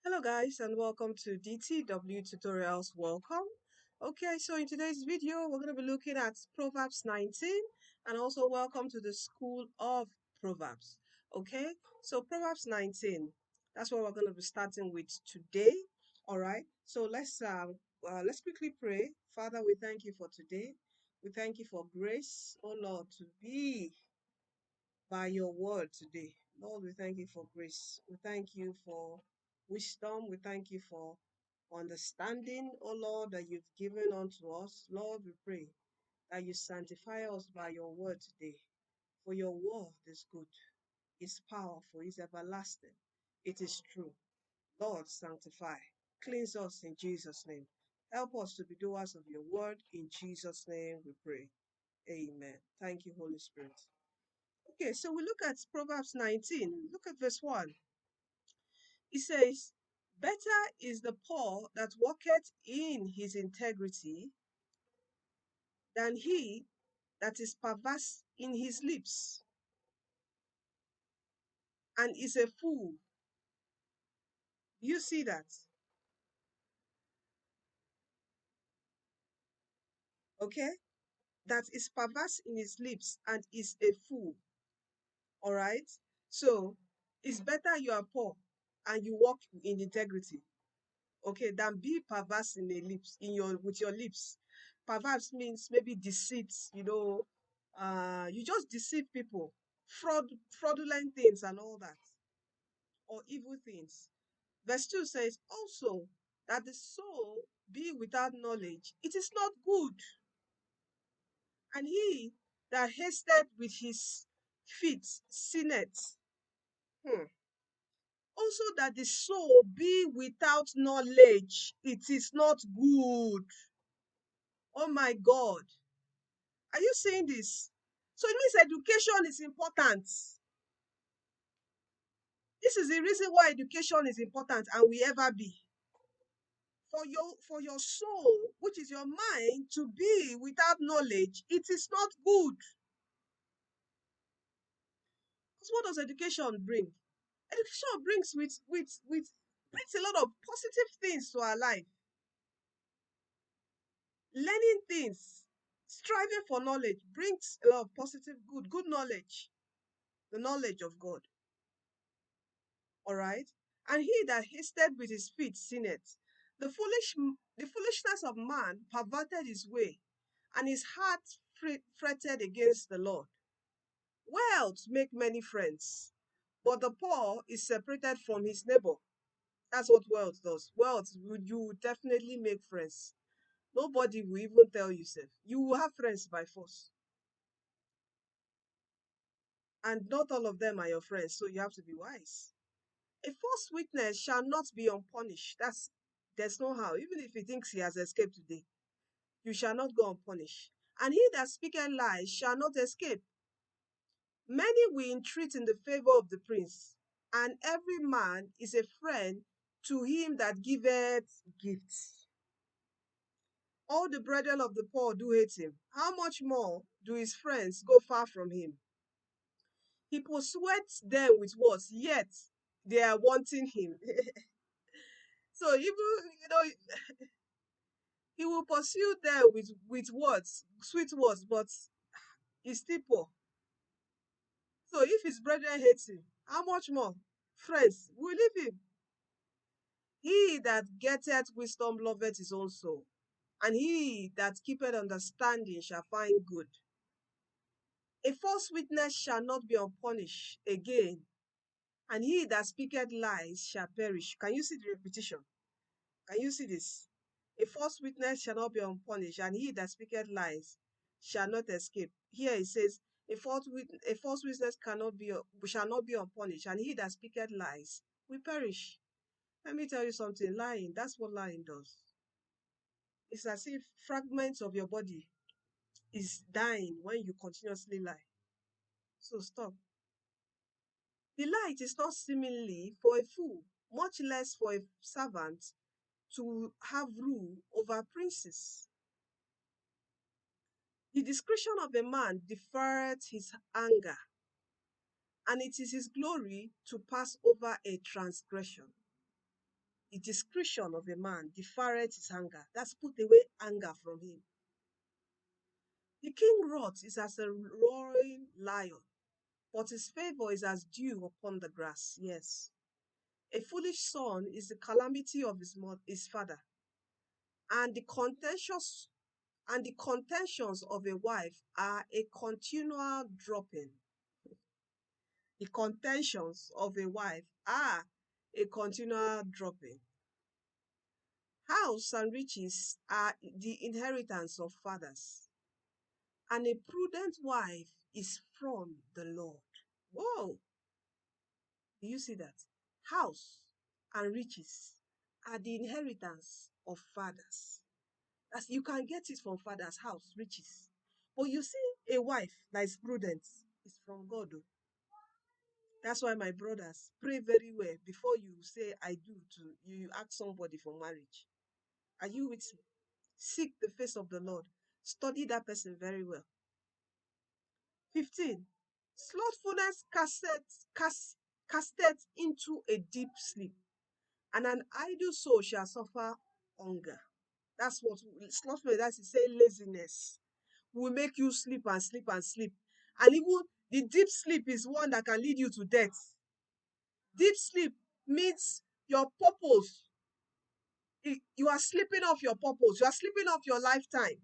Hello guys and welcome to DTW tutorials. Welcome. Okay, so in today's video we're going to be looking at Proverbs 19 and also welcome to the School of Proverbs. Okay, so Proverbs 19, that's what we're going to be starting with today. All right, so let's quickly pray. Father, we thank you for today. We thank you for grace, oh Lord, to be by your word today. Lord, we thank you for grace. We thank you for wisdom. We thank you for understanding, oh Lord, that you've given unto us. Lord, we pray that you sanctify us by your word today. For your word is good, it's powerful, it's everlasting, it is true. Lord, sanctify, cleanse us in Jesus' name. Help us to be doers of your word. In Jesus' name we pray. Amen. Thank you, Holy Spirit. Okay, so we look at Proverbs 19. Look at verse 1. It says, better is the poor that walketh in his integrity than he that is perverse in his lips and is a fool. You see that? Okay? That is perverse in his lips and is a fool. All right? So, it's better you are poor and you walk in integrity, okay, than be perverse in the lips, in your with your lips. Perverse means maybe deceit, you just deceive people, fraudulent things and all that, or evil things. Verse 2 says, also that the soul be without knowledge, it is not good, and he that hasted with his feet sinneth. Hmm. Also that the soul be without knowledge, it is not good. Oh my God. Are you seeing this? So it means education is important. This is the reason why education is important and will ever be. For your soul, which is your mind, to be without knowledge, it is not good. Because what does education bring? Education brings a lot of positive things to our life. Learning things, striving for knowledge brings a lot of positive, good knowledge, the knowledge of God. All right. And he that hasted with his feet sinneth. The foolishness of man perverted his way, and his heart fretted against the Lord. Wealth make many friends, but the poor is separated from his neighbor. That's what wealth does. Wealth, you will definitely make friends. Nobody will even tell you, self. You will have friends by force. And not all of them are your friends, so you have to be wise. A false witness shall not be unpunished. There's no how. Even if he thinks he has escaped today, you shall not go unpunished. And he that speaketh lies shall not escape. Many will entreat in the favor of the prince, and every man is a friend to him that giveth gifts. All the brethren of the poor do hate him. How much more do his friends go far from him? He persuades them with words, yet they are wanting him. So even he will pursue them with words, sweet words, but he's still poor. So if his brethren hate him, how much more friends will leave him? He that getteth wisdom loveth his own soul, and he that keepeth understanding shall find good. A false witness shall not be unpunished again, and he that speaketh lies shall perish. Can you see the repetition? Can you see this? A false witness shall not be unpunished, and he that speaketh lies shall not escape. Here it says, a false witness shall not be unpunished, and he that speaketh lies will perish. Let me tell you something, lying, that's what lying does. It's as if fragments of your body is dying when you continuously lie. So stop. The light is not seemingly for a fool, much less for a servant to have rule over princes. The discretion of a man deferreth his anger, and it is his glory to pass over a transgression. the discretion of a man deferreth his anger. That's put away anger from him. The king wrath is as a roaring lion, but his favor is as dew upon the grass. Yes. A foolish son is the calamity of his father, and the contentions of a wife are a continual dropping. The contentions of a wife are a continual dropping. House and riches are the inheritance of fathers, and a prudent wife is from the Lord. Whoa, do you see that? House and riches are the inheritance of fathers. As you can get it from father's house, riches. But you see, a wife that is prudent is from God. Oh. That's why my brothers pray very well before you say I do to you ask somebody for marriage. Are you with me? Seek the face of the Lord. Study that person very well. 15. Slothfulness casteth into a deep sleep, and an idle soul shall suffer hunger. That's what slothfulness, that's to say laziness, will make you sleep and sleep and sleep. And even the deep sleep is one that can lead you to death. Deep sleep means your purpose. You are sleeping off your purpose. You are sleeping off your lifetime.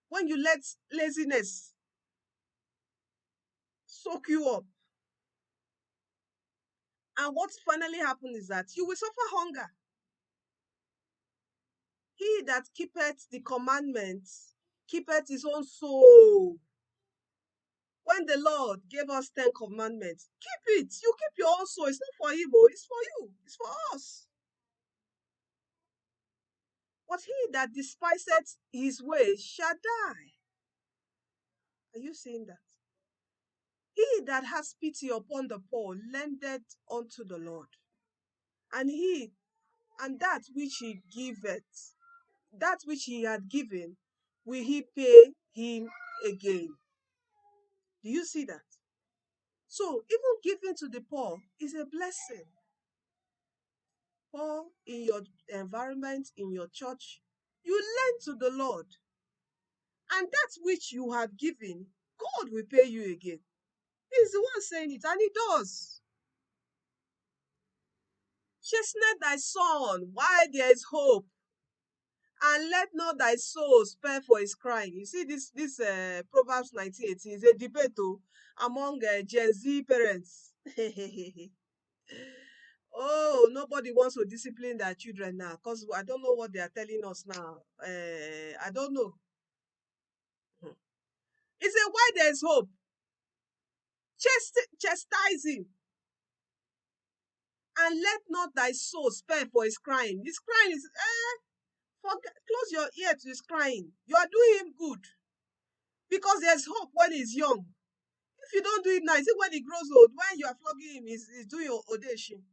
When you let laziness soak you up. And what finally happens is that you will suffer hunger. He that keepeth the commandments keepeth his own soul. When the Lord gave us 10 commandments, keep it. You keep your own soul. It's not for him, it's for you. It's for us. But he that despiseth his ways shall die. Are you seeing that? He that has pity upon the poor lendeth unto the Lord. And that which he giveth, that which he had given, will he pay him again. Do you see that? So even giving to the poor is a blessing. Poor in your environment, in your church, you lend to the Lord. And that which you have given, God will pay you again. He's the one saying it, and he does. Chasten thy son while there is hope, and let not thy soul spare for his crying. You see, this Proverbs 19:18 is a debate among Gen Z parents. Oh, nobody wants to discipline their children now because I don't know what they are telling us now. I don't know. He said, why there is hope, chastise him, and let not thy soul spare for his crying. His crying is, close your ear to his crying. You are doing him good because there's hope when he's young. If you don't do it now, see when he grows old, when you are flogging him, he's doing your audition.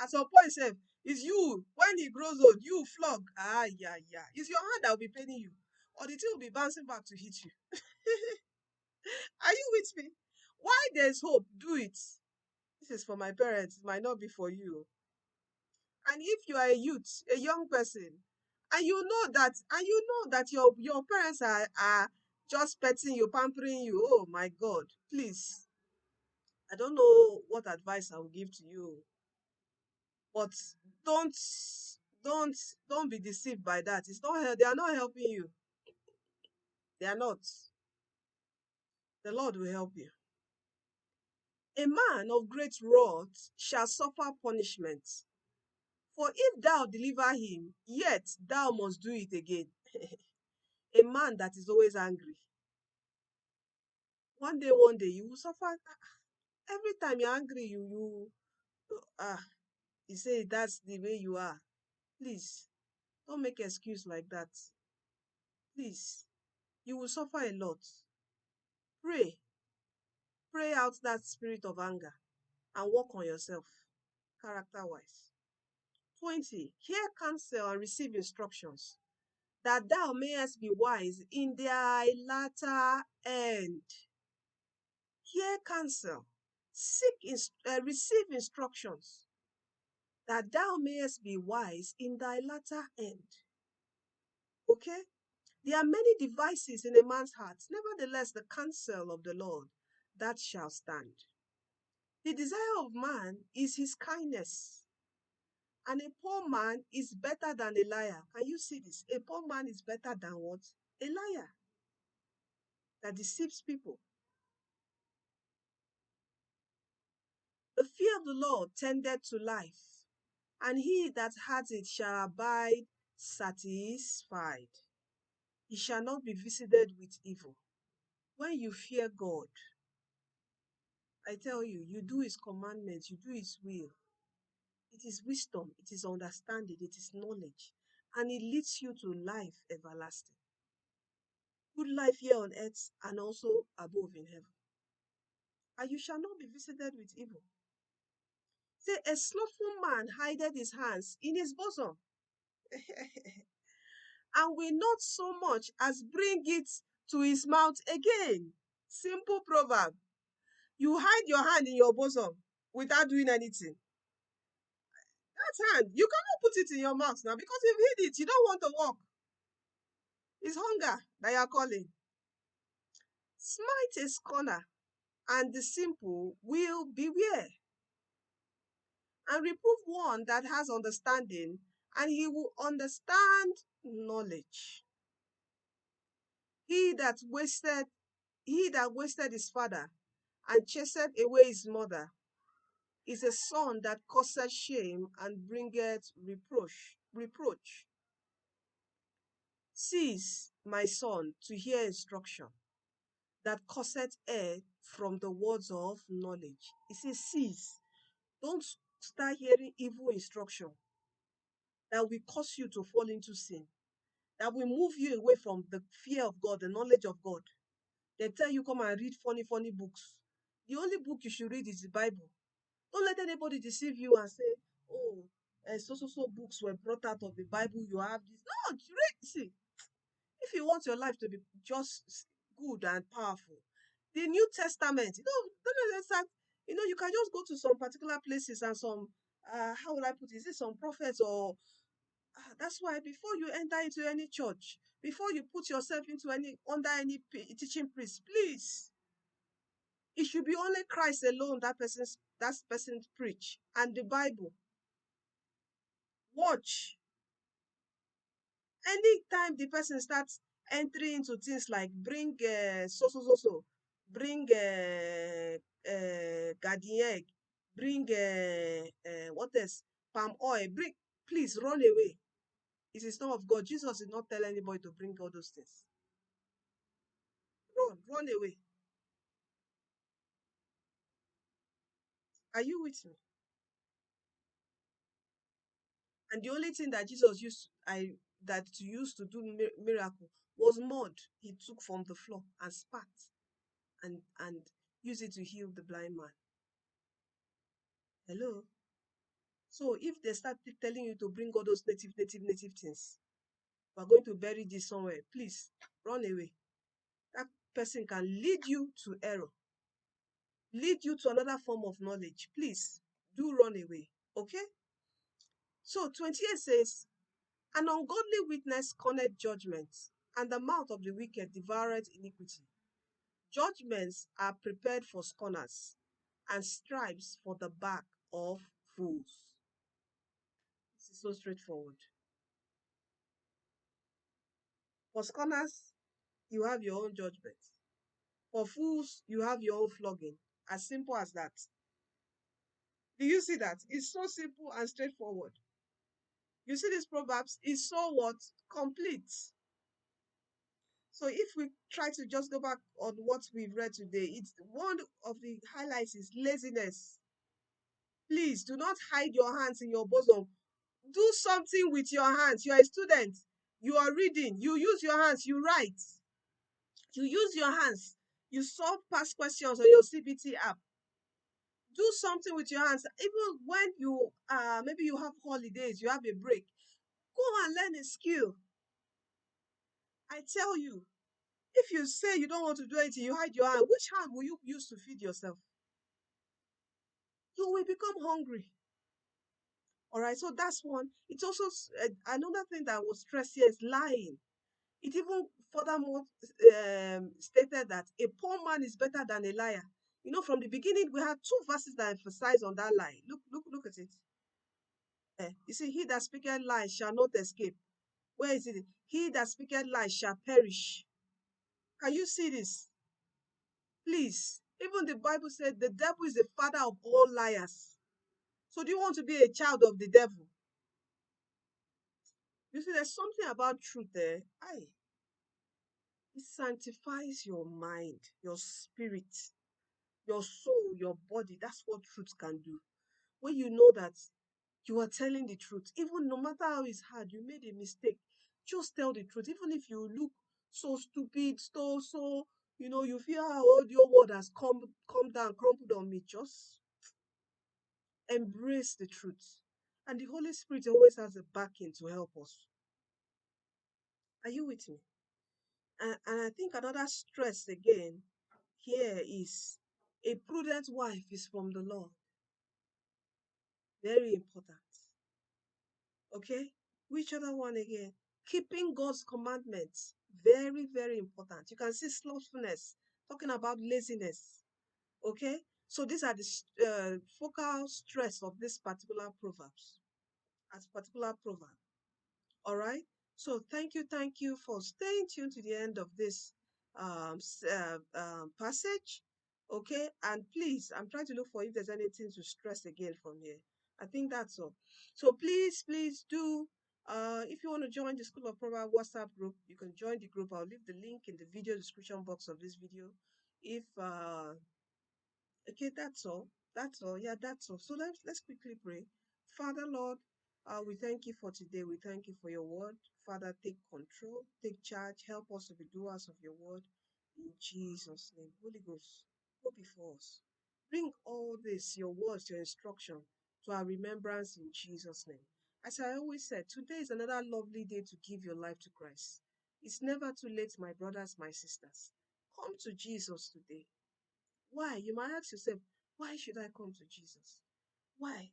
At some point, sef, it's you. When he grows old, you flog. Ah, yeah, yeah. It's your hand that will be paining you. Or the thing will be bouncing back to hit you. Are you with me? Why there's hope, do it. This is for my parents. It might not be for you. And if you are a youth, a young person, and you know that your parents are just petting you, pampering you, oh my God, please. I don't know what advice I will give to you, but don't don't don't be deceived by that. It's not, they are not helping you. They are not. The Lord will help you. A man of great wrath shall suffer punishment, for if thou deliver him, yet thou must do it again. A man that is always angry, one day you will suffer. Every time you're angry, ah you say that's the way you are. Please don't make excuse like that. Please, you will suffer a lot. Pray out that spirit of anger and work on yourself character wise. 20. Hear counsel and receive instructions, that thou mayest be wise in thy latter end. Hear counsel, receive instructions. that thou mayest be wise in thy latter end. Okay? There are many devices in a man's heart. Nevertheless, the counsel of the Lord, that shall stand. The desire of man is his kindness. And a poor man is better than a liar. Can you see this? A poor man is better than what? A liar that deceives people. The fear of the Lord tendeth to life, and he that hath it shall abide satisfied. He shall not be visited with evil. When you fear God, I tell you, you do his commandments, you do his will. It is wisdom, it is understanding, it is knowledge, and it leads you to life everlasting. Good life here on earth and also above in heaven. And you shall not be visited with evil. Say, a slothful man hideth his hands in his bosom, and will not so much as bring it to his mouth again. Simple proverb. You hide your hand in your bosom without doing anything. That hand, you cannot put it in your mouth now because you've hid it. You don't want to walk. It's hunger that you are calling. Smite a scorner, and the simple will beware. And reprove one that has understanding, and he will understand knowledge. He that wasted, he that wasted his father and chased away his mother is a son that causeth shame and bringeth reproach. Cease, my son, to hear instruction that causeth err from the words of knowledge. He says, cease. Don't start hearing evil instruction that will cause you to fall into sin, that will move you away from the fear of God, the knowledge of God. They tell you, come and read funny, funny books. The only book you should read is the Bible. Don't let anybody deceive you and say, oh, so books were brought out of the Bible. You have this. No, read. See, if you want your life to be just good and powerful, the New Testament, don't understand. You can just go to some particular places and some, how will I put it? Is it some prophets or that's why before you enter into any church, before you put yourself into under any teaching priest, please, it should be only Christ alone that person preach and the Bible. Watch. Anytime the person starts entering into things like bring bring garden egg, bring what else, palm oil, bring, please run away. It is not of God. Jesus did not tell anybody to bring all those things. Run away. Are you with me? And the only thing that Jesus used to do miracle was mud he took from the floor and spat and used it to heal the blind man. Hello. So if they start telling you to bring all those native things, we're going to bury this somewhere, please run away. That person can lead you to error, lead you to another form of knowledge. Please do run away. Okay? So 28 says, an ungodly witness scorneth judgment, and the mouth of the wicked devoureth iniquity. Judgments are prepared for scorners, and stripes for the back of fools. This is so straightforward. For scorners, you have your own judgment. For fools, you have your own flogging. As simple as that. Do you see that? It's so simple and straightforward. You see these proverbs is so what? Complete. So if we try to just go back on what we've read today, it's one of the highlights is laziness. Please do not hide your hands in your bosom. Do something with your hands. You are a student. You are reading. You use your hands. You write. You use your hands. You solve past questions on your CBT app. Do something with your hands. Even when you maybe you have holidays, you have a break, go and learn a skill. I tell you, if you say you don't want to do anything, you hide your hand, which hand will you use to feed yourself? You will become hungry. All right, so that's one. It's also another thing that was stressed here is lying. It even furthermore stated that a poor man is better than a liar. You know, from the beginning, we have two verses that emphasize on that lie. Look at it. You see, he that speaketh lies shall not escape. Where is it? He that speaketh lies shall perish. Can you see this? Please. Even the Bible said the devil is the father of all liars. So do you want to be a child of the devil? You see, there's something about truth there. It sanctifies your mind, your spirit, your soul, your body. That's what truth can do. When you know that you are telling the truth, even no matter how it's hard, you made a mistake, just tell the truth. Even if you look so stupid, you feel how old your word has come down, crumpled on me, just embrace the truth. And the Holy Spirit always has a backing to help us. Are you with me? And I think another stress again here is a prudent wife is from the Lord. Very important. Okay? Which other one again? Keeping God's commandments. Very, very important. You can see slothfulness, talking about laziness. Okay? So these are the focal stress of this particular proverbs. As particular proverb. All right. So thank you for staying tuned to the end of this passage. Okay. And please, I'm trying to look for if there's anything to stress again from here. I think that's all. So please do. If you want to join the School of Proverbs WhatsApp group, you can join the group. I'll leave the link in the video description box of this video. If Okay, that's all. That's all. Yeah, that's all. So let's quickly pray. Father, Lord, we thank you for today. We thank you for your word. Father, take control, take charge. Help us to be doers of your word. In Jesus' name. Holy Ghost, go before us. Bring all this, your words, your instruction, to our remembrance in Jesus' name. As I always said, today is another lovely day to give your life to Christ. It's never too late, my brothers, my sisters. Come to Jesus today. Why? You might ask yourself, why should I come to Jesus? Why?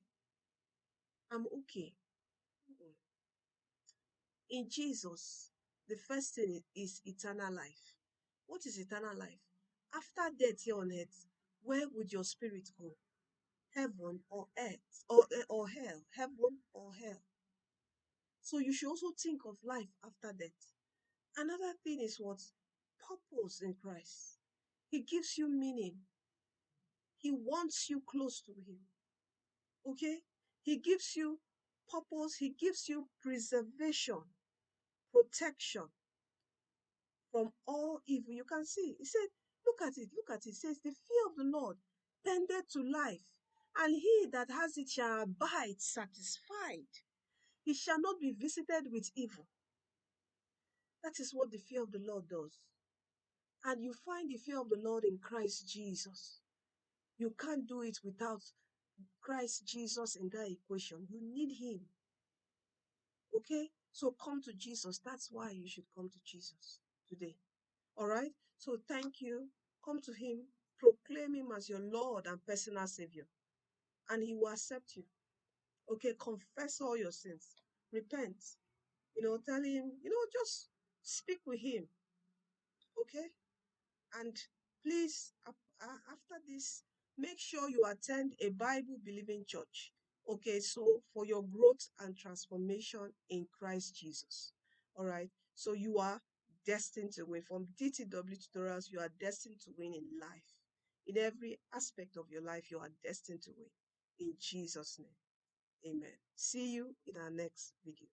I'm okay. In Jesus, the first thing is eternal life. What is eternal life? After death here on earth, where would your spirit go? Heaven or earth or hell? Heaven or hell? So you should also think of life after death. Another thing is what? Purpose in Christ. He gives you meaning. He wants you close to him. Okay? He gives you purpose, he gives you preservation, protection from all evil. You can see, he said, look at it. It says, the fear of the Lord tended to life, and he that has it shall abide satisfied. He shall not be visited with evil. That is what the fear of the Lord does. And you find the fear of the Lord in Christ Jesus. You can't do it without Christ Jesus in that equation. You need him. Okay? So come to Jesus. That's why you should come to Jesus today. All right? So thank you. Come to him. Proclaim him as your Lord and personal Savior. And he will accept you. Okay? Confess all your sins. Repent. Tell him, just speak with him. Okay? And please, after this, make sure you attend a Bible believing church. Okay, so for your growth and transformation in Christ Jesus. All right, so you are destined to win. From DTW tutorials, you are destined to win in life. In every aspect of your life, you are destined to win. In Jesus' name, amen. See you in our next video.